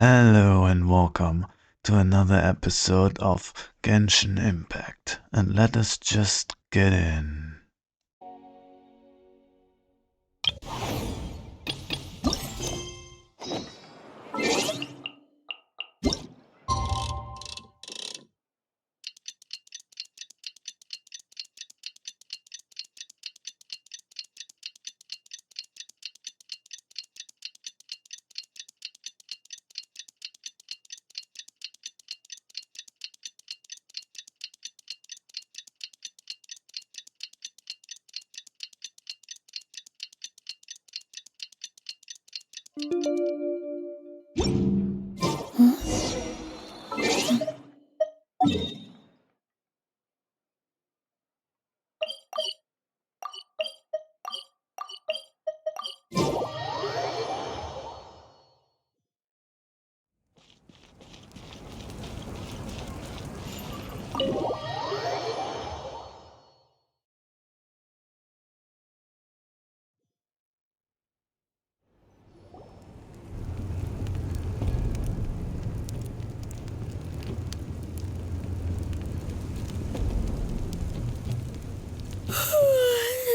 Hello and welcome to another episode of Genshin Impact, and let us just get in.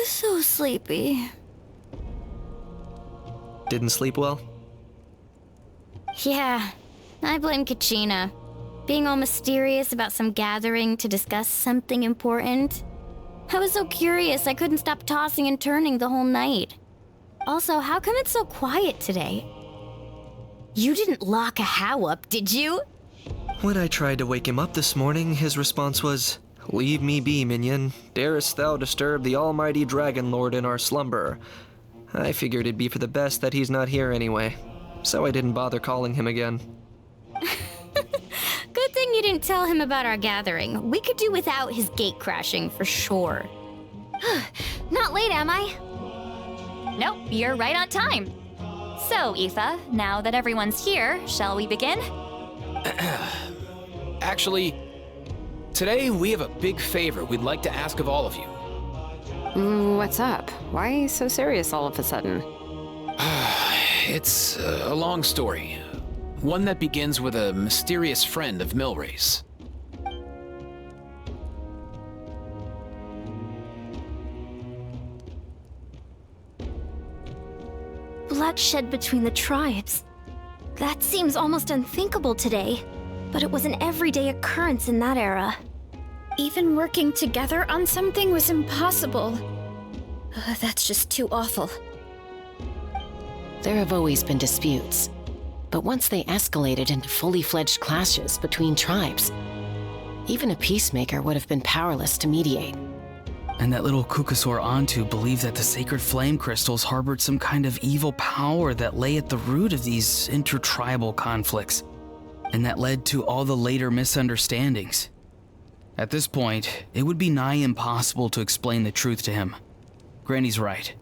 So sleepy. Didn't sleep well? Yeah, I blame Kachina. Being all mysterious about some gathering to discuss something important. I was so curious I couldn't stop tossing and turning the whole night. Also, how come it's so quiet today? You didn't lock a How up, did you? When I tried to wake him up this morning, his response was, "Leave me be, minion. Darest thou disturb the almighty Dragon Lord in our slumber?" I figured it'd be for the best that he's not here anyway, so I didn't bother calling him again. Good thing you didn't tell him about our gathering. We could do without his gate crashing for sure. Not late, am I? Nope, you're right on time. So, Aoife, now that everyone's here, shall we begin? Actually, today we have a big favor we'd like to ask of all of you. What's up? Why so serious all of a sudden? It's a long story. One that begins with a mysterious friend of Milray's. Bloodshed between the tribes. That seems almost unthinkable today, but it was an everyday occurrence in that era. Even working together on something was impossible. That's just too awful. There have always been disputes, but once they escalated into fully fledged clashes between tribes, even a peacemaker would have been powerless to mediate. And that little Kukasaur Antu believed that the sacred flame crystals harbored some kind of evil power that lay at the root of these intertribal conflicts, and that led to all the later misunderstandings. At this point, it would be nigh impossible to explain the truth to him. Granny's right.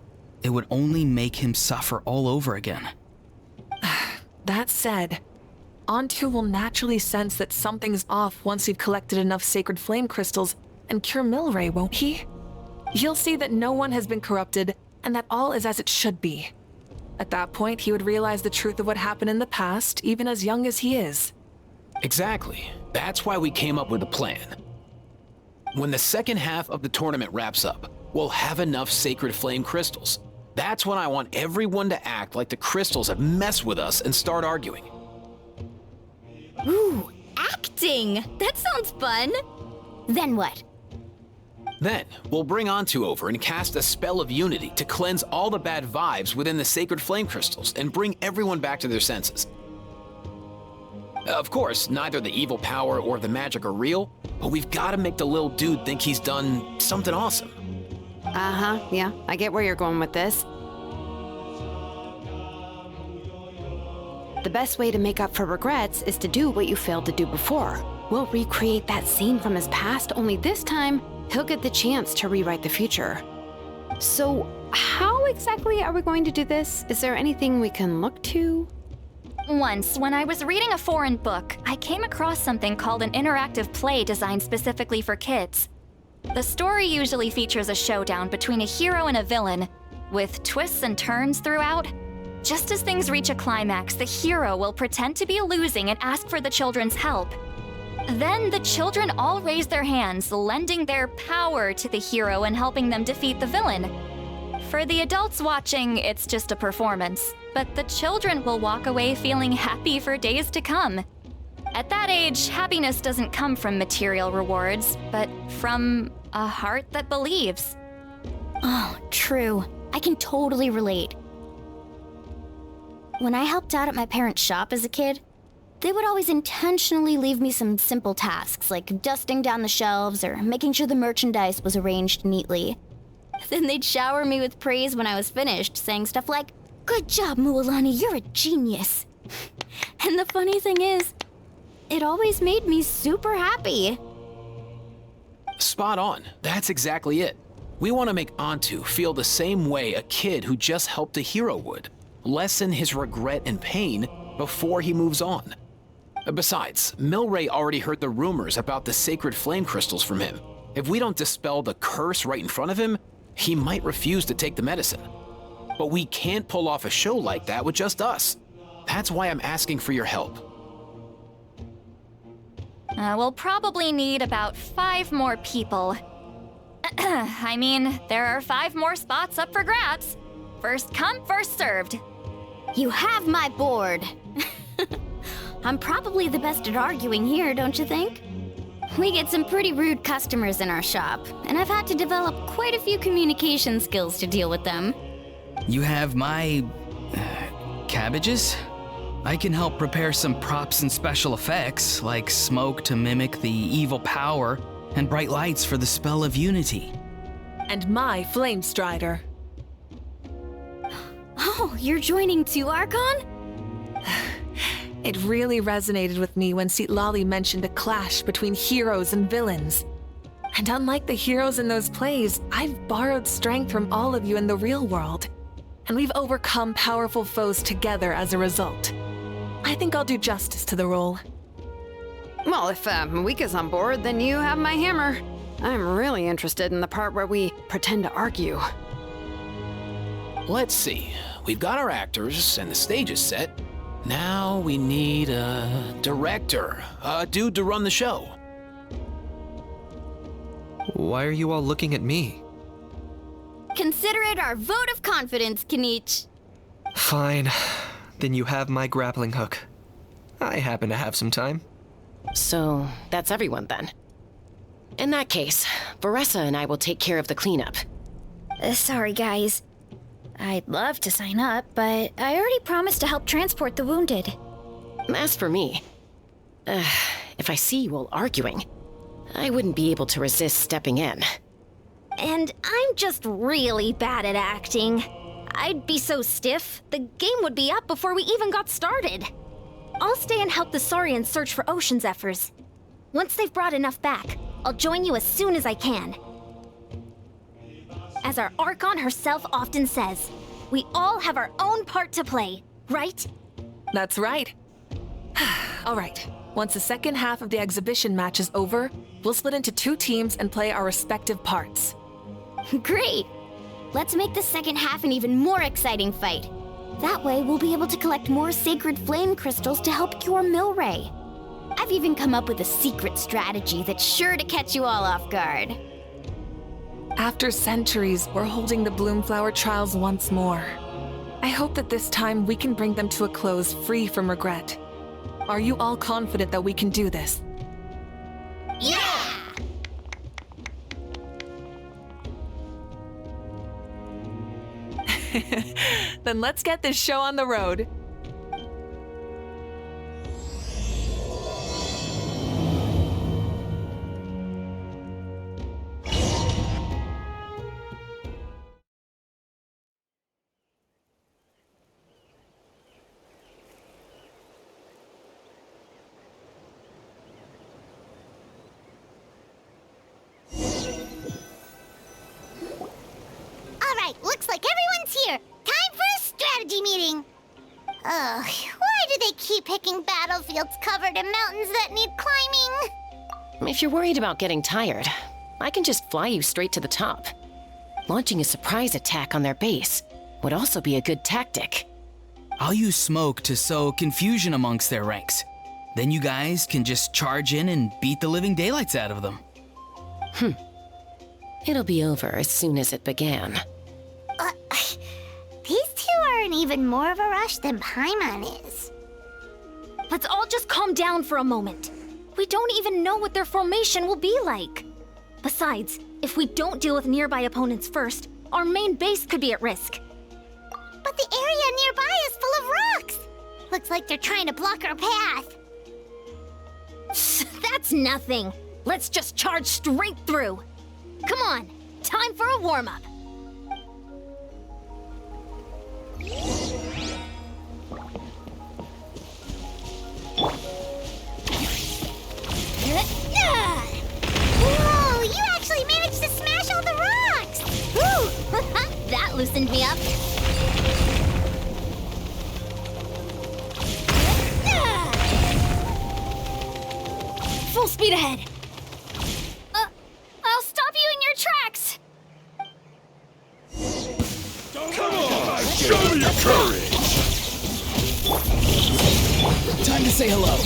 It would only make him suffer all over again. That said, Antu will naturally sense that something's off once we've collected enough sacred flame crystals and cure Milray, won't he? He'll see that no one has been corrupted and that all is as it should be. At that point, he would realize the truth of what happened in the past, even as young as he is. Exactly. That's why we came up with a plan. When the second half of the tournament wraps up, we'll have enough sacred flame crystals. That's when I want everyone to act like the crystals have messed with us and start arguing. Ooh, acting! That sounds fun! Then what? Then, we'll bring Antu over and cast a spell of unity to cleanse all the bad vibes within the sacred flame crystals and bring everyone back to their senses. Of course, neither the evil power or the magic are real, but we've got to make the little dude think he's done something awesome. Yeah, I get where you're going with this. The best way to make up for regrets is to do what you failed to do before. We'll recreate that scene from his past, only this time, he'll get the chance to rewrite the future. So, how exactly are we going to do this? Is there anything we can look to? Once, when I was reading a foreign book, I came across something called an interactive play designed specifically for kids. The story usually features a showdown between a hero and a villain, with twists and turns throughout. Just as things reach a climax, the hero will pretend to be losing and ask for the children's help. Then the children all raise their hands, lending their power to the hero and helping them defeat the villain. For the adults watching, it's just a performance, but the children will walk away feeling happy for days to come. At that age, happiness doesn't come from material rewards, but from a heart that believes. Oh, true. I can totally relate. When I helped out at my parents' shop as a kid, they would always intentionally leave me some simple tasks like dusting down the shelves or making sure the merchandise was arranged neatly. Then they'd shower me with praise when I was finished, saying stuff like, "Good job, Mualani, you're a genius." And the funny thing is, it always made me super happy. Spot on. That's exactly it. We want to make Antu feel the same way a kid who just helped a hero would. Lessen his regret and pain before he moves on. Besides, Milray already heard the rumors about the sacred flame crystals from him. If we don't dispel the curse right in front of him, he might refuse to take the medicine. But we can't pull off a show like that with just us. That's why I'm asking for your help. We'll probably need about 5 more people. I mean, there are 5 more spots up for grabs. First come, first served. You have my board. I'm probably the best at arguing here, don't you think? We get some pretty rude customers in our shop, and I've had to develop quite a few communication skills to deal with them. You have my... cabbages? I can help prepare some props and special effects, like smoke to mimic the evil power, and bright lights for the spell of unity. And my flame strider. Oh, you're joining too, Archon? It really resonated with me when Citlali mentioned a clash between heroes and villains. And unlike the heroes in those plays, I've borrowed strength from all of you in the real world. And we've overcome powerful foes together as a result. I think I'll do justice to the role. Well, if Mika's on board, then you have my hammer. I'm really interested in the part where we pretend to argue. Let's see. We've got our actors and the stage is set. Now we need a director, a dude to run the show. Why are you all looking at me? Consider it our vote of confidence, Kanich. Fine. Then you have my grappling hook. I happen to have some time. So, that's everyone then. In that case, Varessa and I will take care of the cleanup. Sorry, guys. I'd love to sign up, but I already promised to help transport the wounded. As for me, if I see you all arguing, I wouldn't be able to resist stepping in. And I'm just really bad at acting. I'd be so stiff, the game would be up before we even got started. I'll stay and help the Saurians search for Ocean Zephyrs. Once they've brought enough back, I'll join you as soon as I can. As our Archon herself often says, we all have our own part to play, right? That's right. All right. Once the second half of the exhibition match is over, we'll split into 2 teams and play our respective parts. Great! Let's make the second half an even more exciting fight. That way, we'll be able to collect more sacred flame crystals to help cure Milray. I've even come up with a secret strategy that's sure to catch you all off guard. After centuries, we're holding the Bloomflower trials once more. I hope that this time we can bring them to a close free from regret. Are you all confident that we can do this? Yeah! Then let's get this show on the road. Alright, looks like everyone's here. Time for a strategy meeting. Ugh, why do they keep picking battlefields covered in mountains that need climbing? If you're worried about getting tired, I can just fly you straight to the top. Launching a surprise attack on their base would also be a good tactic. I'll use smoke to sow confusion amongst their ranks. Then you guys can just charge in and beat the living daylights out of them. It'll be over as soon as it began. These two are in even more of a rush than Paimon is. Let's all just calm down for a moment. We don't even know what their formation will be like. Besides, if we don't deal with nearby opponents first, our main base could be at risk. But the area nearby is full of rocks. Looks like they're trying to block our path. That's nothing. Let's just charge straight through. Come on, time for a warm-up. Whoa, you actually managed to smash all the rocks! Woo! That loosened me up. Full speed ahead. I'll stop you in your tracks. Come on, show me your courage! Time to say hello.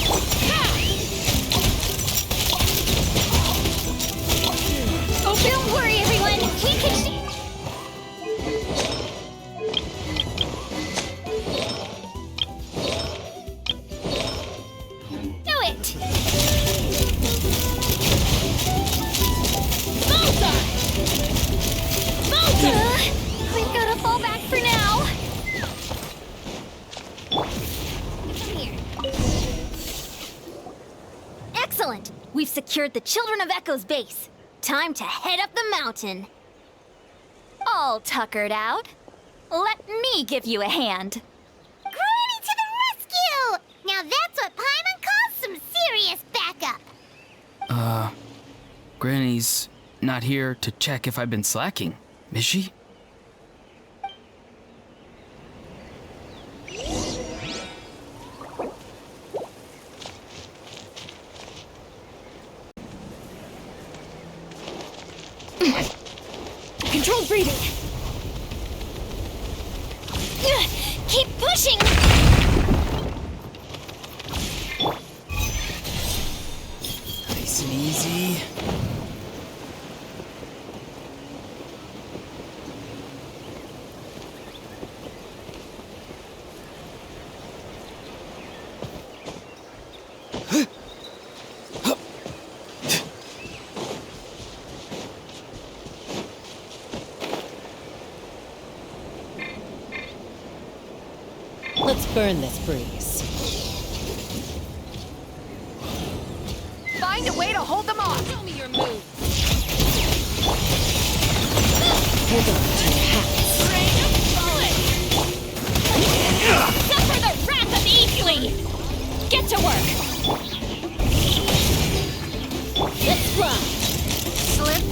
Oh, don't worry, everyone. We can... Do it! We've got to fall back for now. Come here. Excellent! We've secured the Children of Echo's base. Time to head up the mountain. All tuckered out. Let me give you a hand. Granny to the rescue! Now that's what Paimon calls some serious backup. Granny's not here to check if I've been slacking, is she? Controlled breathing. Keep pushing. Nice and easy. Let's burn this breeze. Find a way to hold them off. Show me your move. Hold on to your hats. Suffer the wrath of Easley. Get to work. Let's fly. Slip.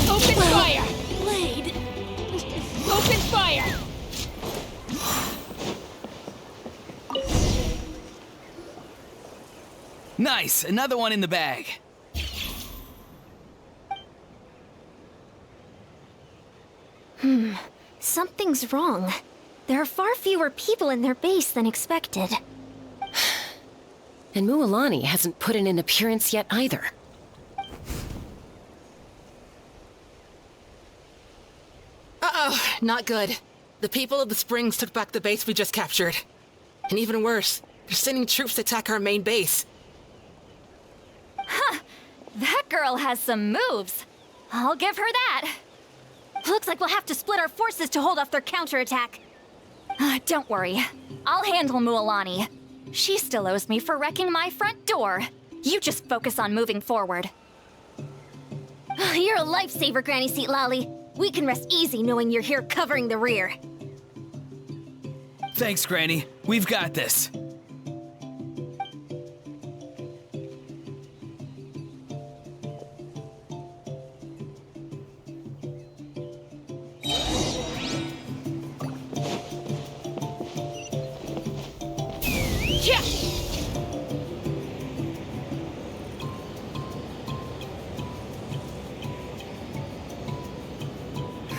Open fire. Blade. Open fire. Nice, another one in the bag. Something's wrong. There are far fewer people in their base than expected. And Mualani hasn't put in an appearance yet either. Uh-oh, not good. The people of the Springs took back the base we just captured. And even worse, they're sending troops to attack our main base. That girl has some moves. I'll give her that. Looks like we'll have to split our forces to hold off their counterattack. Don't worry. I'll handle Mualani. She still owes me for wrecking my front door. You just focus on moving forward. You're a lifesaver, Granny Seat Lolly. We can rest easy knowing you're here covering the rear. Thanks, Granny. We've got this. Yeah!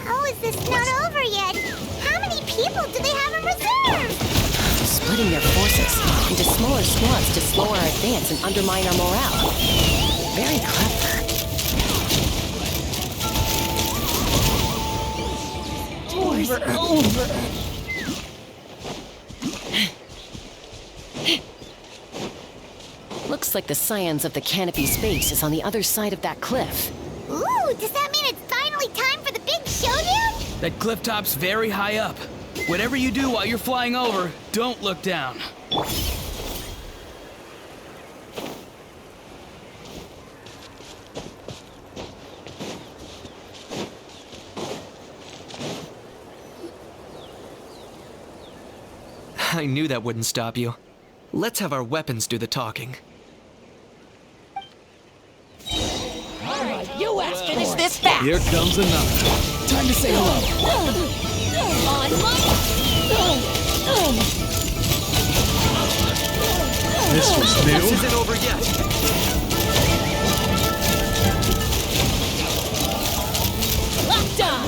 How is this not over yet? How many people splitting their forces into smaller squads to slow our advance and undermine our morale. Very clever. Over. Looks like the Scions of the Canopy Space is on the other side of that cliff. Ooh, does that mean it's finally time for the big showdown? That cliff top's very high up. Whatever you do while you're flying over, don't look down. I knew that wouldn't stop you. Let's have our weapons do the talking. You asked to this fast. Here comes another. Time to say hello. This was new. This isn't over yet. Lockdown.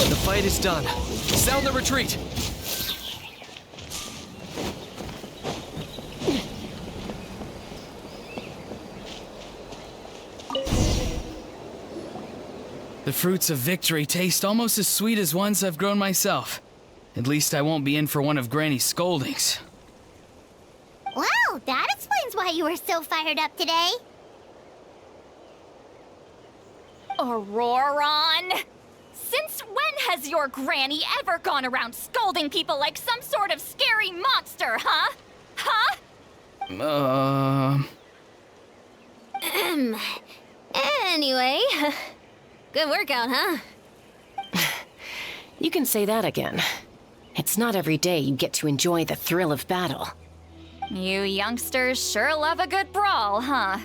The fight is done. Sound the retreat. The fruits of victory taste almost as sweet as ones I've grown myself. At least I won't be in for one of Granny's scoldings. Wow, that explains why you were so fired up today. Auroron! Since when has your granny ever gone around scolding people like some sort of scary monster, huh? Huh? Anyway, good workout, huh? You can say that again. It's not every day you get to enjoy the thrill of battle. You youngsters sure love a good brawl, huh?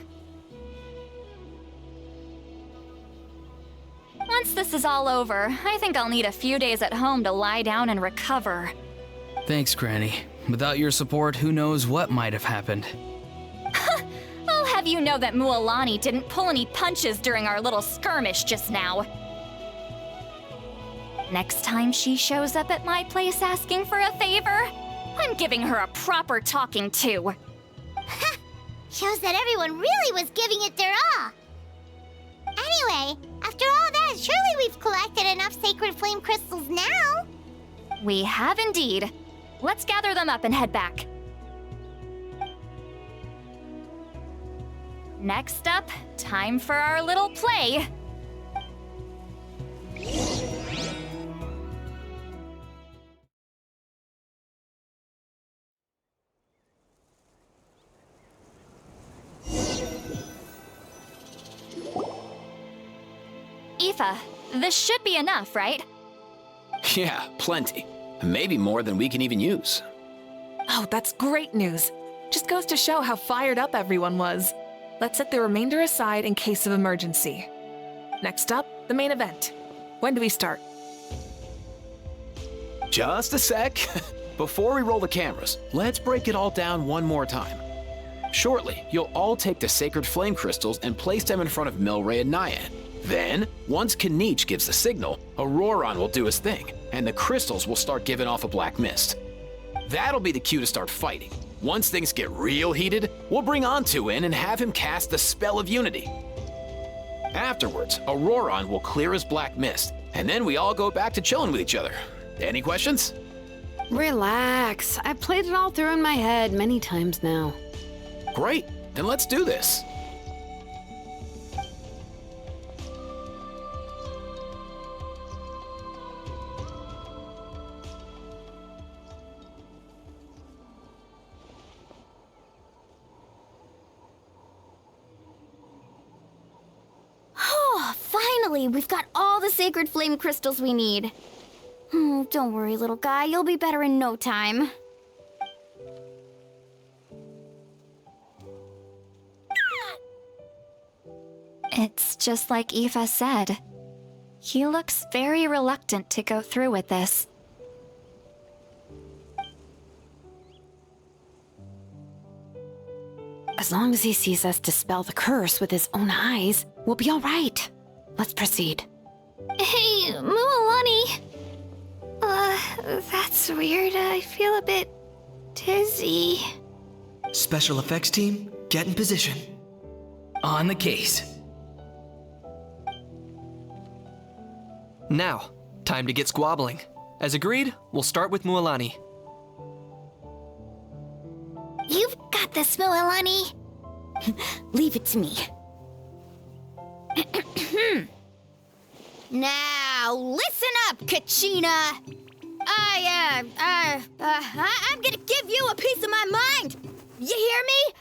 Once this is all over, I think I'll need a few days at home to lie down and recover. Thanks, Granny. Without your support, who knows what might have happened. I'll have you know that Mualani didn't pull any punches during our little skirmish just now. Next time she shows up at my place asking for a favor, I'm giving her a proper talking to. Shows that everyone really was giving it their all. Anyway, after all that, surely we've collected enough sacred flame crystals now. We have indeed. Let's gather them up and head back. Next up, time for our little play. Aoife, this should be enough, right? Yeah, plenty. Maybe more than we can even use. Oh, that's great news. Just goes to show how fired up everyone was. Let's set the remainder aside in case of emergency. Next up, the main event. When do we start? Just a sec. Before we roll the cameras, let's break it all down one more time. Shortly, you'll all take the sacred flame crystals and place them in front of Milray and Nyan. Then, once Kanich gives the signal, Auroron will do his thing, and the crystals will start giving off a black mist. That'll be the cue to start fighting. Once things get real heated, we'll bring Antu in and have him cast the spell of unity. Afterwards, Auroron will clear his black mist, and then we all go back to chilling with each other. Any questions? Relax. I've played it all through in my head many times now. Great, then let's do this. Finally, we've got all the sacred flame crystals we need. Don't worry, little guy. You'll be better in no time. It's just like Aoife said. He looks very reluctant to go through with this. As long as he sees us dispel the curse with his own eyes, we'll be all right. Let's proceed. Hey, Mualani. That's It's weird. I feel a bit dizzy. Special effects team, get in position. On the case. Now, time to get squabbling. As agreed, we'll start with Mualani. You've got this, Mualani. Leave it to me. Now, listen up, Kachina. I'm gonna give you a piece of my mind. You hear me?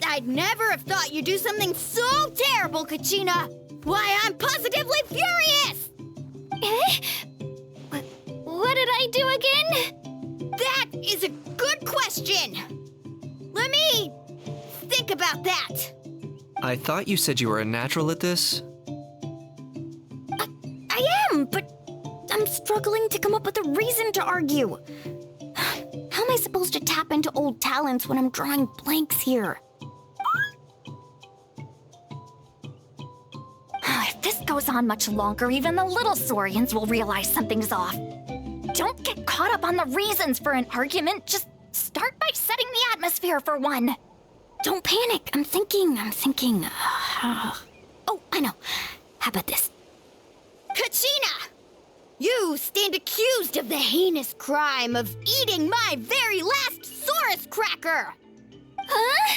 I'd never have thought you'd do something so terrible, Kachina. Why, I'm positively furious! What did I do again? That is a good question. Let me think about that. I thought you said you were a natural at this. I am, but I'm struggling to come up with a reason to argue. How am I supposed to tap into old talents when I'm drawing blanks here? If this goes on much longer, even the little Saurians will realize something's off. Don't get caught up on the reasons for an argument. Just start by setting the atmosphere for one. Don't panic. I'm thinking. Oh, I know. How about this? Kachina! You stand accused of the heinous crime of eating my very last Saurus cracker! Huh?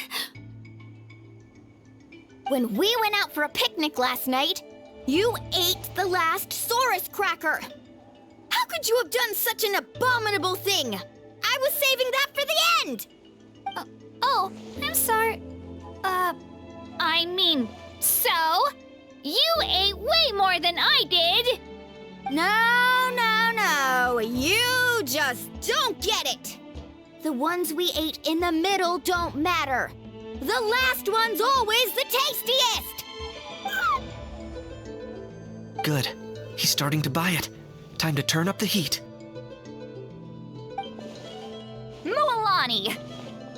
When we went out for a picnic last night, you ate the last Saurus cracker! How could you have done such an abominable thing? I was saving that for the end! Oh, I'm sorry. I mean, so? You ate way more than I did! No. You just don't get it! The ones we ate in the middle don't matter. The last one's always the tastiest! Good. He's starting to buy it. Time to turn up the heat. Mualani!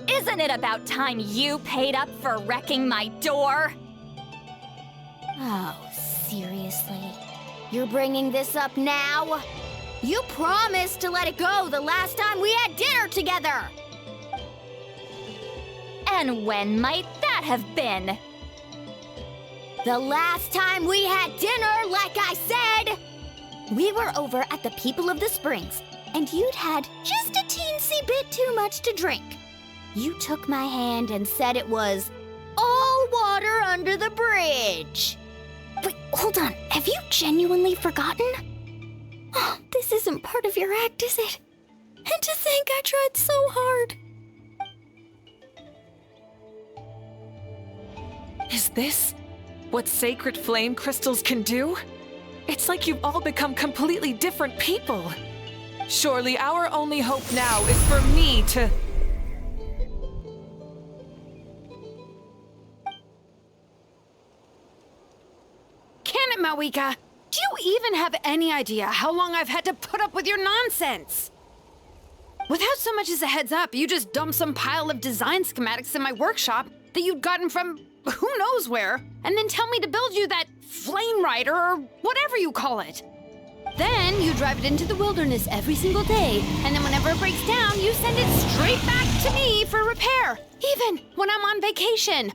Isn't it about time you paid up for wrecking my door? Oh, seriously? You're bringing this up now? You promised to let it go the last time we had dinner together! And when might that have been? The last time we had dinner, like I said! We were over at the People of the Springs, and you'd had just a teensy bit too much to drink. You took my hand and said it was all water under the bridge. Wait, hold on. Have you genuinely forgotten? Oh, this isn't part of your act, is it? And to think I tried so hard. Is this what sacred flame crystals can do? It's like you've all become completely different people. Surely our only hope now is for me to... Can it, Mawika? Do you even have any idea how long I've had to put up with your nonsense? Without so much as a heads up, you just dumped some pile of design schematics in my workshop that you'd gotten from who knows where, and then tell me to build you that flame rider or whatever you call it. Then you drive it into the wilderness every single day, and then whenever it breaks down, you send it straight back to me for repair, even when I'm on vacation.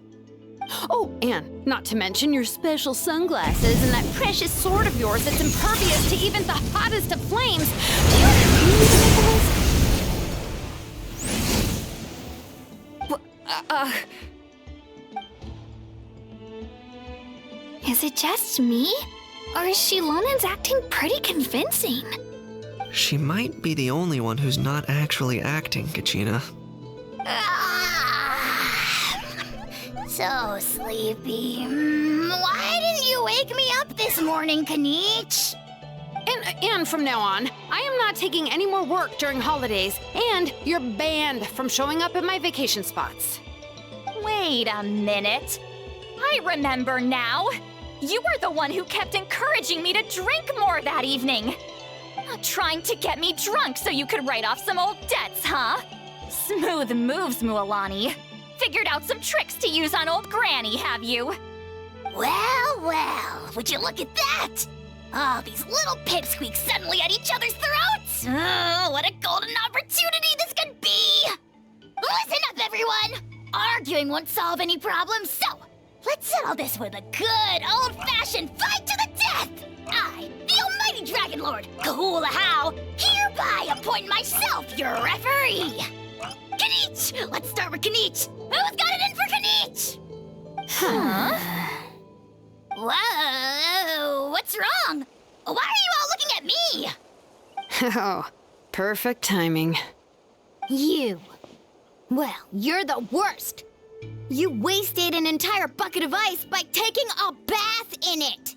Oh, and not to mention your special sunglasses and that precious sword of yours that's impervious to even the hottest of flames. Do you really need to make a list? Is it just me? Or is Shilonen's acting pretty convincing? She might be the only one who's not actually acting, Kachina. So sleepy. Why didn't you wake me up this morning, Kanich? And from now on, I am not taking any more work during holidays, and you're banned from showing up at my vacation spots. Wait a minute. I remember now. You were the one who kept encouraging me to drink more that evening. Trying to get me drunk so you could write off some old debts, huh? Smooth moves, Mualani. Figured out some tricks to use on old Granny, have you? Well, would you look at that? Oh, these little pipsqueaks suddenly at each other's throats! Oh, what a golden opportunity this could be! Listen up, everyone! Arguing won't solve any problems, so let's settle this with a good old-fashioned fight to the death! I, the almighty Dragon Lord, Kahula, hereby appoint myself your referee! Kanich! Let's start with Kanich! Who's got it in for Kanich? Huh? Whoa, what's wrong? Why are you all looking at me? Oh, perfect timing. You. Well, you're the worst. You wasted an entire bucket of ice by taking a bath in it.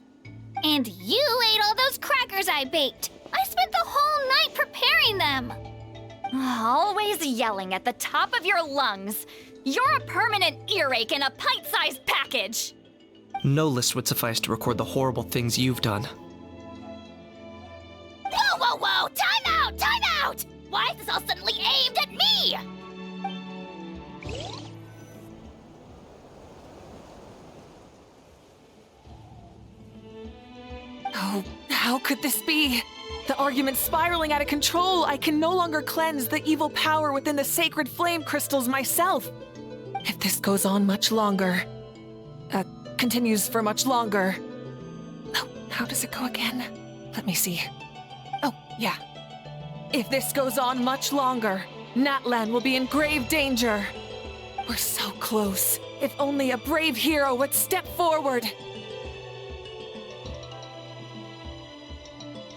And you ate all those crackers I baked. I spent the whole night preparing them. Always yelling at the top of your lungs. You're a permanent earache in a pint-sized package. No list would suffice to record the horrible things you've done. Whoa, whoa, whoa! Time out! Time out! Why is this all suddenly aimed at me? Oh, how could this be? The argument's spiraling out of control. I can no longer cleanse the evil power within the sacred flame crystals myself. If this goes on much longer, continues for much longer. Oh, how does it go again? Let me see. Oh, yeah. If this goes on much longer, Natlan will be in grave danger. We're so close. If only a brave hero would step forward.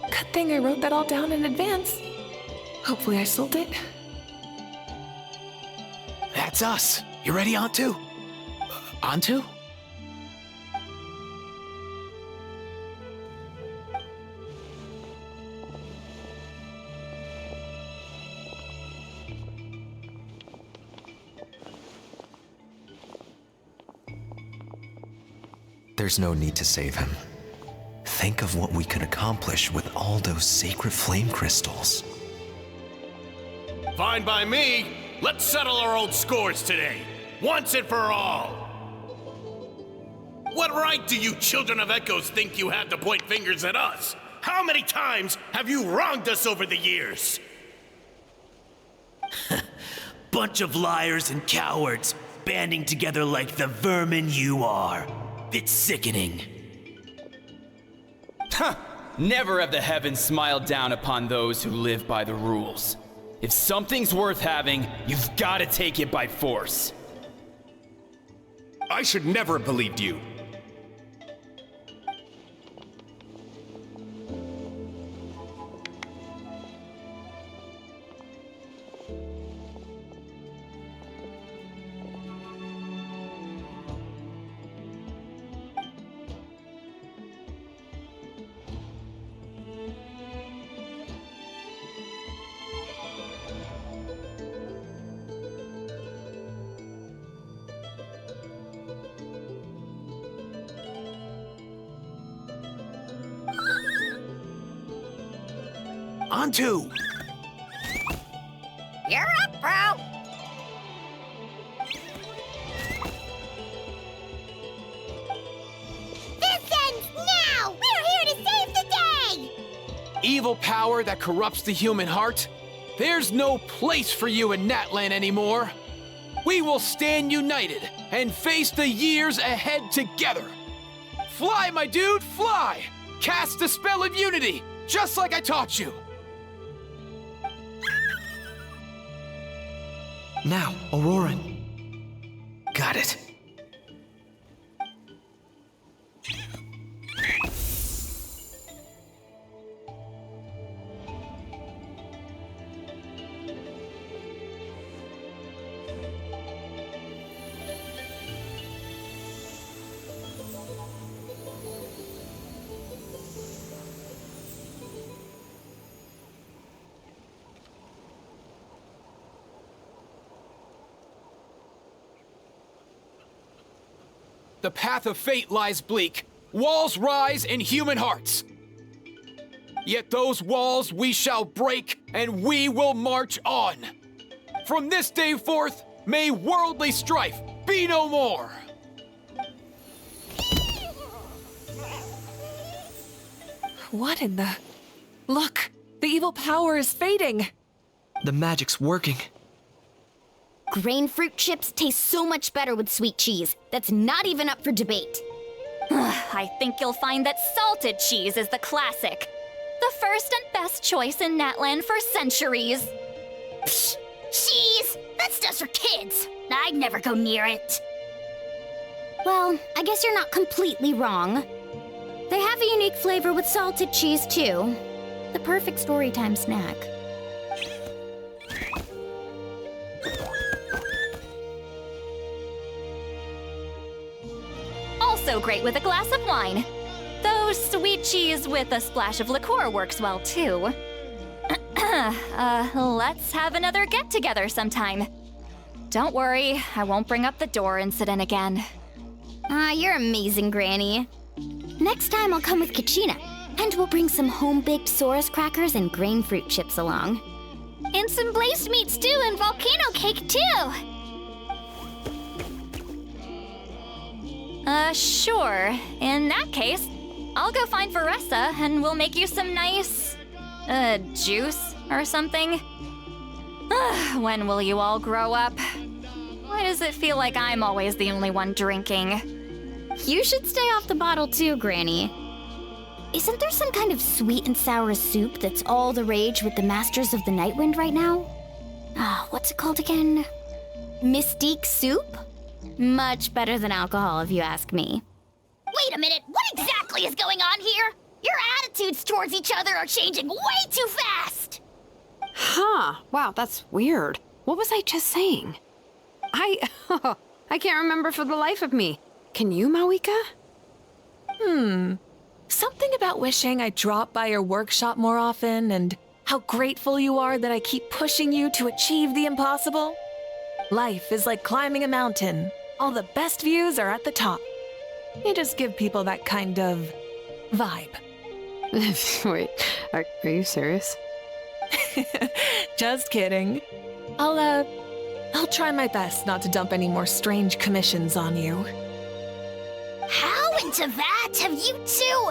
Good thing I wrote that all down in advance. Hopefully I sold it. That's us. You ready, Antu? Antu? There's no need to save him. Think of what we could accomplish with all those sacred flame crystals. Fine by me. Let's settle our old scores today, once and for all. What right do you children of Echoes think you have to point fingers at us? How many times have you wronged us over the years? Bunch of liars and cowards, banding together like the vermin you are. It's sickening. Huh! Never have the heavens smiled down upon those who live by the rules. If something's worth having, you've got to take it by force. I should never have believed you. Antu! You're up, bro! This ends now! We're here to save the day! Evil power that corrupts the human heart? There's no place for you in Natlan anymore. We will stand united and face the years ahead together. Fly, my dude, fly! Cast the spell of unity, just like I taught you. Now, Auroran. Got it. The path of fate lies bleak. Walls rise in human hearts. Yet those walls we shall break, and we will march on. From this day forth, may worldly strife be no more. What in the... Look! The evil power is fading! The magic's working. Grain fruit chips taste so much better with sweet cheese. That's not even up for debate. I think you'll find that salted cheese is the classic. The first and best choice in Natland for centuries. Psh, cheese! That stuff's for kids. I'd never go near it. Well, I guess you're not completely wrong. They have a unique flavor with salted cheese, too. The perfect storytime snack. Also great with a glass of wine. Though sweet cheese with a splash of liqueur works well, too. Let's have another get-together sometime. Don't worry, I won't bring up the door incident again. You're amazing, Granny. Next time I'll come with Kachina, and we'll bring some home-baked Saurus crackers and grain fruit chips along. And some blazed meat stew and volcano cake, too! Sure. In that case, I'll go find Varessa and we'll make you some nice, juice or something. When will you all grow up? Why does it feel like I'm always the only one drinking? You should stay off the bottle too, Granny. Isn't there some kind of sweet and sour soup that's all the rage with the Masters of the Nightwind right now? What's it called again? Mystique soup? Much better than alcohol, if you ask me. Wait a minute, what exactly is going on here? Your attitudes towards each other are changing way too fast! Huh. Wow, that's weird. What was I just saying? I can't remember for the life of me. Can you, Mawika? Something about wishing I dropped by your workshop more often and how grateful you are that I keep pushing you to achieve the impossible. Life is like climbing a mountain. All the best views are at the top. You just give people that kind of vibe. Wait, are you serious? Just kidding. I'll try my best not to dump any more strange commissions on you. How into that have you two?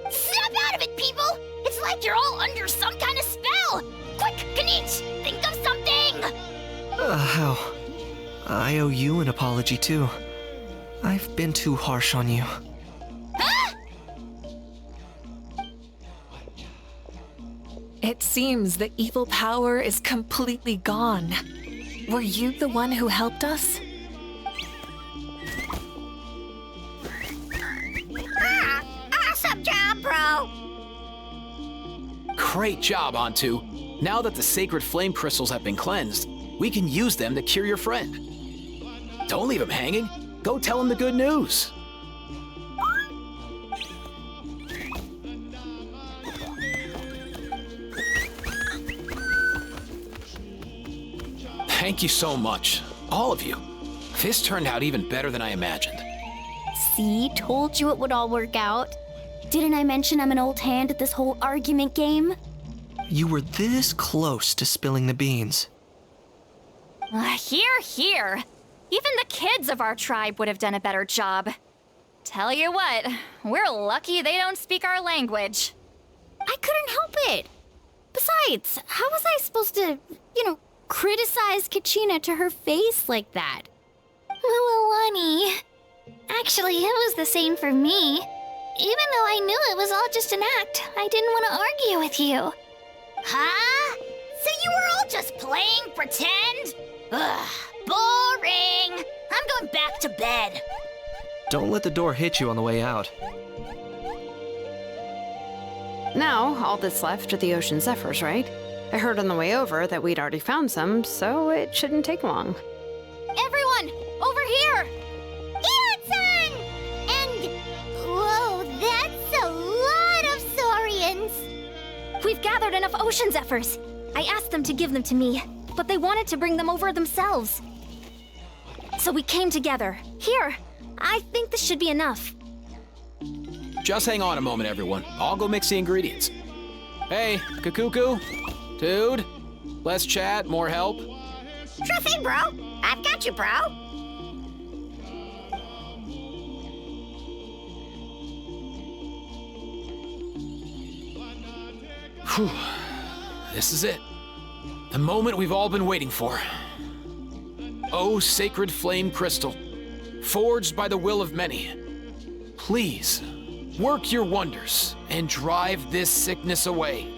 Snap out of it, people! It's like you're all under some kind of spell! Quick, Kanich, think of something! How? I owe you an apology, too. I've been too harsh on you. Huh? It seems the evil power is completely gone. Were you the one who helped us? Awesome job, bro! Great job, Antu. Now that the sacred flame crystals have been cleansed, we can use them to cure your friend. Don't leave him hanging. Go tell him the good news. Thank you so much, all of you. This turned out even better than I imagined. See, told you it would all work out. Didn't I mention I'm an old hand at this whole argument game? You were this close to spilling the beans. Hear, hear. Even the kids of our tribe would have done a better job. Tell you what, we're lucky they don't speak our language. I couldn't help it. Besides, how was I supposed to, criticize Kachina to her face like that? Honey. Actually, it was the same for me. Even though I knew it was all just an act, I didn't want to argue with you. Huh? So you were all just playing pretend? Ugh, boring. I'm going back to bed. Don't let the door hit you on the way out. Now, all that's left are the ocean zephyrs, right? I heard on the way over that we'd already found some, so it shouldn't take long. Everyone, over here! Hiran-san! And... whoa, that's a lot of saurians! We've gathered enough ocean zephyrs. I asked them to give them to me, but they wanted to bring them over themselves. So we came together. Here, I think this should be enough. Just hang on a moment, everyone. I'll go mix the ingredients. Hey, Kakuku, dude, less chat, more help. Sure thing, bro. I've got you, bro. Whew. This is it. The moment we've all been waiting for. O sacred flame crystal, forged by the will of many, please work your wonders and drive this sickness away.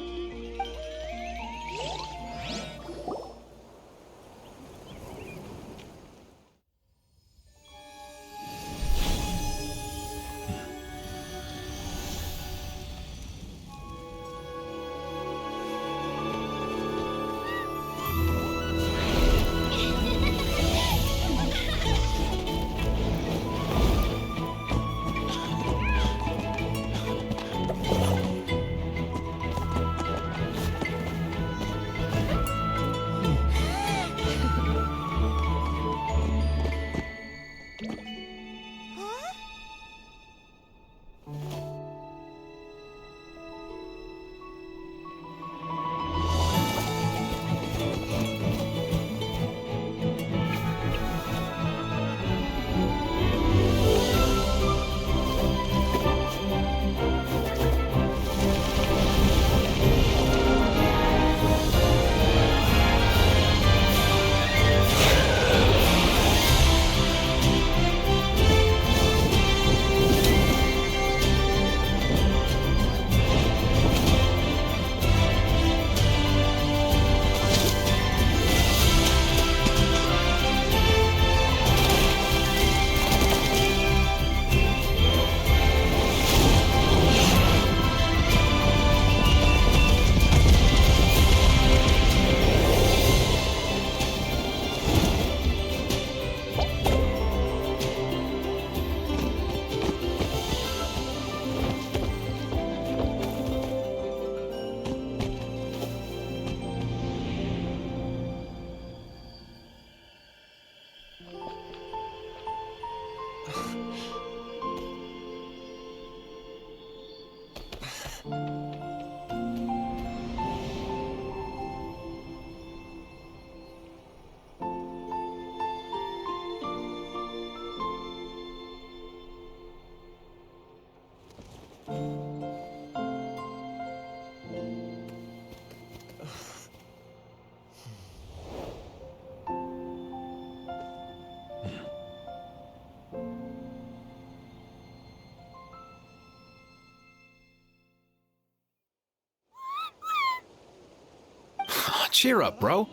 Cheer up, bro.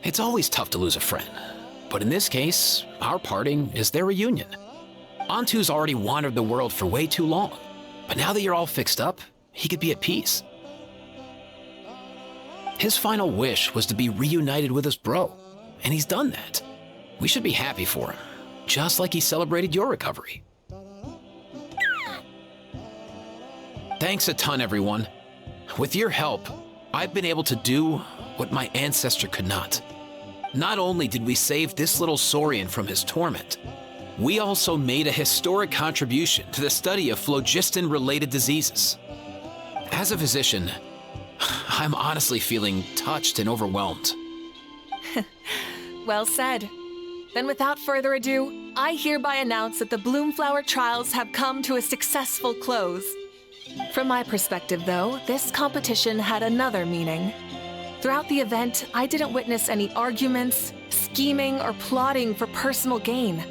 It's always tough to lose a friend. But in this case, our parting is their reunion. Antu's already wandered the world for way too long. But now that you're all fixed up, he could be at peace. His final wish was to be reunited with his bro, and he's done that. We should be happy for him, just like he celebrated your recovery. Thanks a ton, everyone. With your help, I've been able to do what my ancestor could not. Not only did we save this little Saurian from his torment, we also made a historic contribution to the study of phlogiston-related diseases. As a physician, I'm honestly feeling touched and overwhelmed. Well said. Then without further ado, I hereby announce that the Bloomflower trials have come to a successful close. From my perspective, though, this competition had another meaning. Throughout the event, I didn't witness any arguments, scheming, or plotting for personal gain.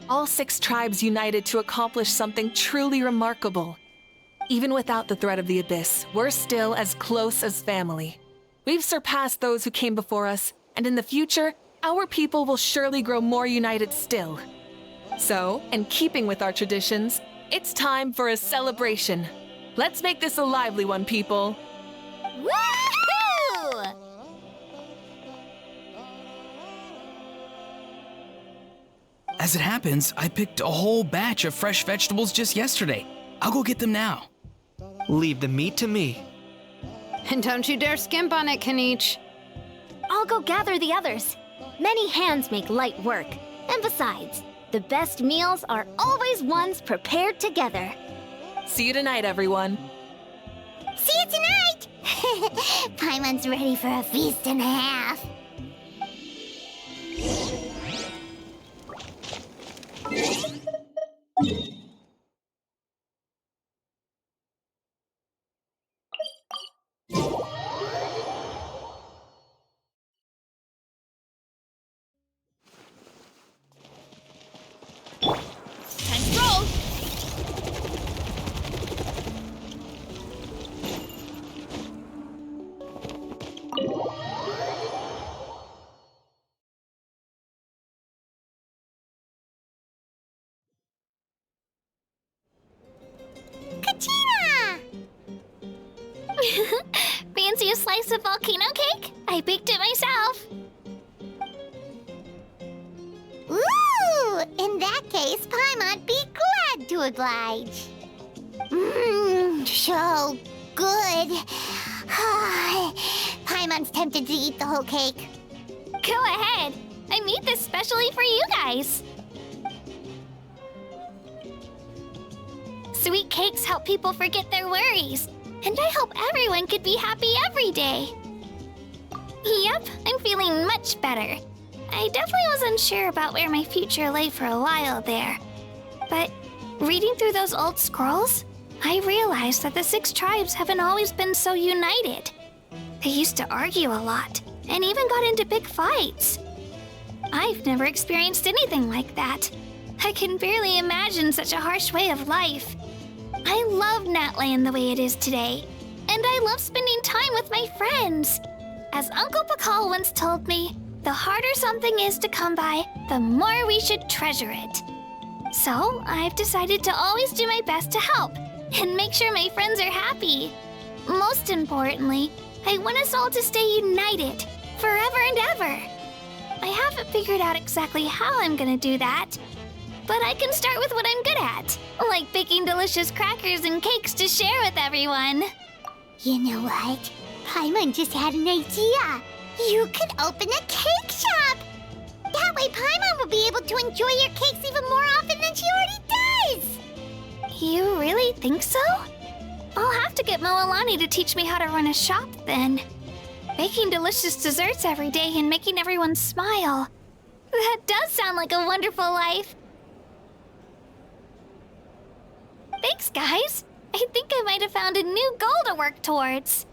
All 6 tribes united to accomplish something truly remarkable. Even without the threat of the Abyss, we're still as close as family. We've surpassed those who came before us, and in the future, our people will surely grow more united still. So, in keeping with our traditions, it's time for a celebration. Let's make this a lively one, people. Woohoo! As it happens, I picked a whole batch of fresh vegetables just yesterday. I'll go get them now. Leave the meat to me. And don't you dare skimp on it, Kanich. I'll go gather the others. Many hands make light work. And besides, the best meals are always ones prepared together. See you tonight, everyone. See you tonight! Paimon's ready for a feast and a half. slice of volcano cake? I baked it myself. Ooh! In that case, Paimon'd be glad to oblige. Mmm, so good. Paimon's tempted to eat the whole cake. Go ahead. I made this specially for you guys. Sweet cakes help people forget their worries. And I hope everyone could be happy every day. Yep, I'm feeling much better. I definitely was unsure about where my future lay for a while there. But reading through those old scrolls, I realized that the 6 tribes haven't always been so united. They used to argue a lot, and even got into big fights. I've never experienced anything like that. I can barely imagine such a harsh way of life. I love Natland the way it is today, and I love spending time with my friends. As Uncle Pakal once told me, the harder something is to come by, the more we should treasure it. So I've decided to always do my best to help and make sure my friends are happy. Most importantly, I want us all to stay united forever and ever. I haven't figured out exactly how I'm gonna do that, but I can start with what I'm good at, like baking delicious crackers and cakes to share with everyone. You know what? Paimon just had an idea. You could open a cake shop. That way Paimon will be able to enjoy your cakes even more often than she already does. You really think so? I'll have to get Moalani to teach me how to run a shop then. Baking delicious desserts every day and making everyone smile. That does sound like a wonderful life. Thanks, guys. I think I might have found a new goal to work towards.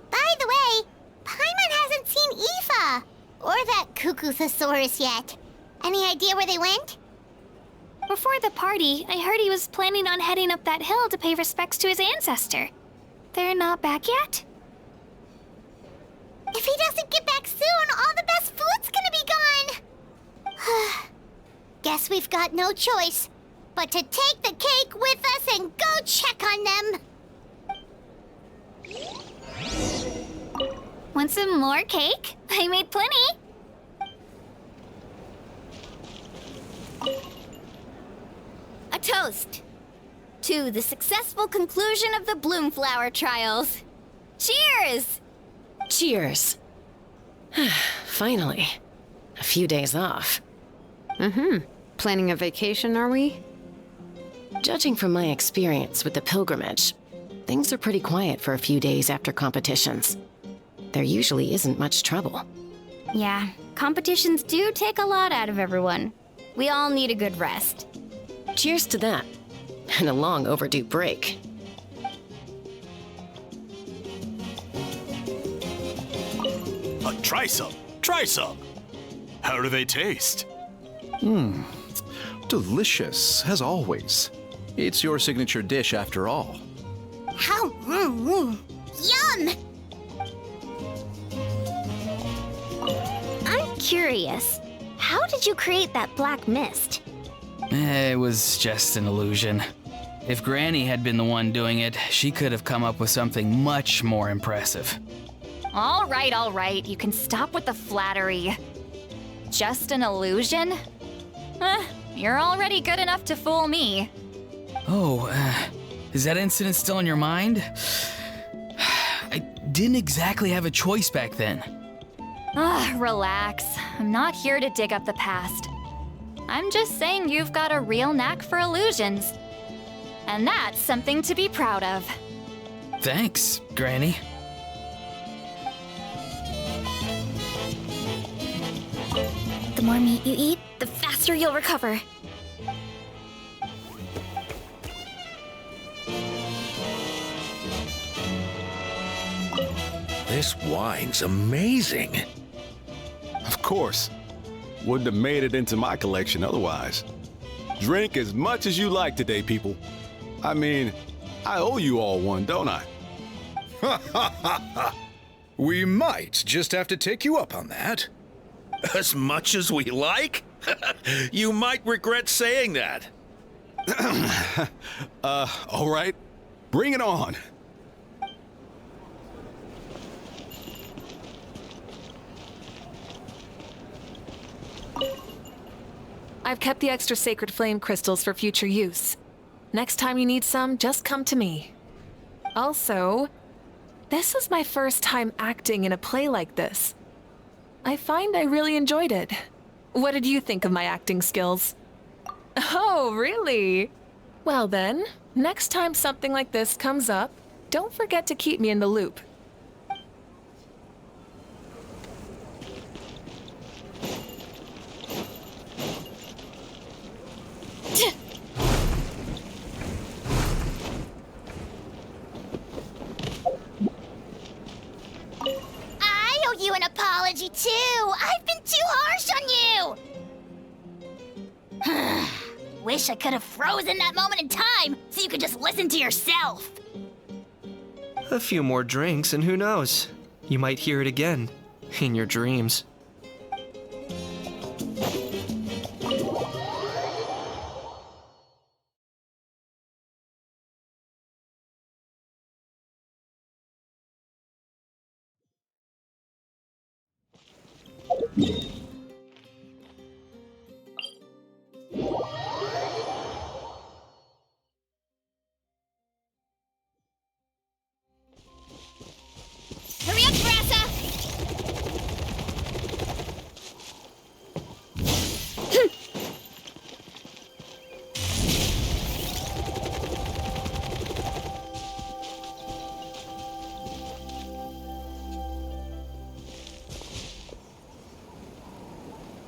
By the way, Paimon hasn't seen Aoife or that Cuckoo-thosaurus yet. Any idea where they went? Before the party, I heard he was planning on heading up that hill to pay respects to his ancestor. They're not back yet? If he doesn't get back soon, all the best food's gonna be gone. Guess we've got no choice but to take the cake with us and go check on them. Want some more cake? I made plenty. A toast to the successful conclusion of the Bloomflower trials. Cheers! Cheers. Finally. A few days off. Planning a vacation, are we? Judging from my experience with the pilgrimage, things are pretty quiet for a few days after competitions. There usually isn't much trouble. Yeah, competitions do take a lot out of everyone. We all need a good rest. Cheers to that. And a long overdue break. Try some. Try some. How do they taste? Delicious, as always. It's your signature dish after all. How? Yum! I'm curious. How did you create that black mist? It was just an illusion. If Granny had been the one doing it, she could have come up with something much more impressive. All right. You can stop with the flattery. Just an illusion? You're already good enough to fool me. Oh, is that incident still in your mind? I didn't exactly have a choice back then. Relax. I'm not here to dig up the past. I'm just saying you've got a real knack for illusions. And that's something to be proud of. Thanks, Granny. The more meat you eat, the faster you'll recover. This wine's amazing. Of course. Wouldn't have made it into my collection otherwise. Drink as much as you like today, people. I mean, I owe you all one, don't I? Ha ha ha ha! We might just have to take you up on that. As much as we like? You might regret saying that. All right. Bring it on. I've kept the extra sacred flame crystals for future use. Next time you need some, just come to me. Also, this is my first time acting in a play like this. I find I really enjoyed it. What did you think of my acting skills? Oh, really? Well then, next time something like this comes up, don't forget to keep me in the loop. I owe you an apology too. I've been too harsh on you. Wish I could have frozen that moment in time so you could just listen to yourself. A few more drinks, and who knows? You might hear it again in your dreams. Hurry up, Brassa!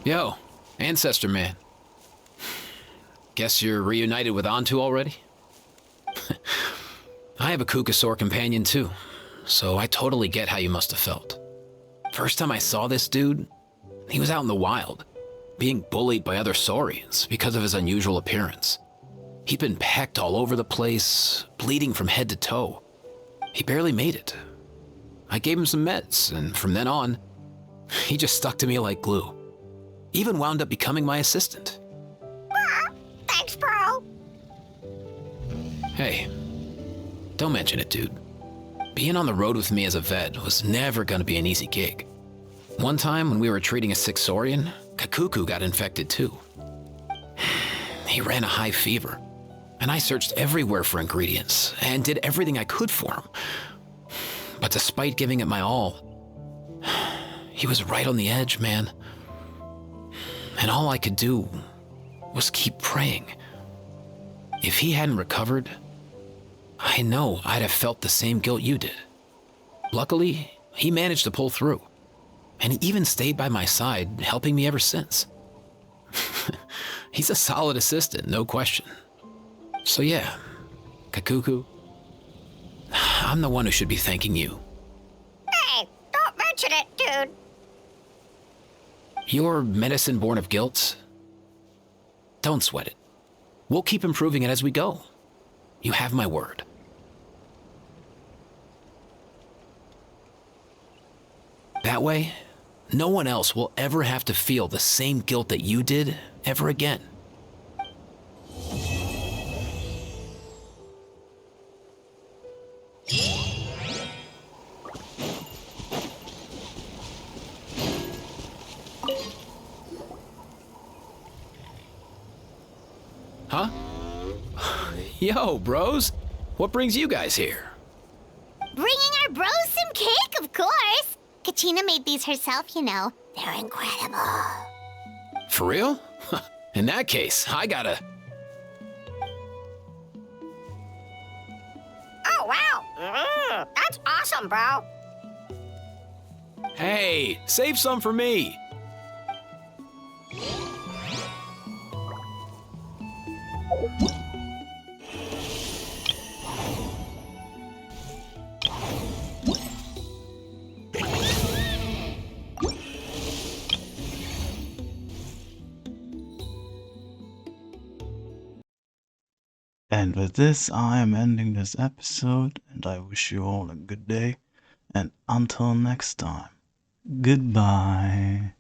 Yo, Ancestor Man. Guess you're reunited with Antu already? I have a Kukasaur companion too, so I totally get how you must have felt. First time I saw this dude, he was out in the wild, being bullied by other Saurians because of his unusual appearance. He'd been pecked all over the place, bleeding from head to toe. He barely made it. I gave him some meds, and from then on, he just stuck to me like glue. Even wound up becoming my assistant. Thanks, bro. Hey, don't mention it, dude. Being on the road with me as a vet was never gonna be an easy gig. One time when we were treating a sick Saurian, Kakuku got infected too. He ran a high fever, and I searched everywhere for ingredients and did everything I could for him. But despite giving it my all, he was right on the edge, man. And all I could do was keep praying. If he hadn't recovered, I know I'd have felt the same guilt you did. Luckily, he managed to pull through, and he even stayed by my side, helping me ever since. He's a solid assistant, no question. So yeah, Kakuku, I'm the one who should be thanking you. Hey, don't mention it, dude. Your medicine born of guilt? Don't sweat it. We'll keep improving it as we go. You have my word. That way, no one else will ever have to feel the same guilt that you did ever again. Huh? Yo, bros. What brings you guys here? Bringing our bros some cake, of course. Kachina made these herself, you know. They're incredible. For real? In that case, I gotta... Oh, wow. That's awesome, bro. Hey, save some for me. And with this, I am ending this episode, and I wish you all a good day, and until next time, goodbye.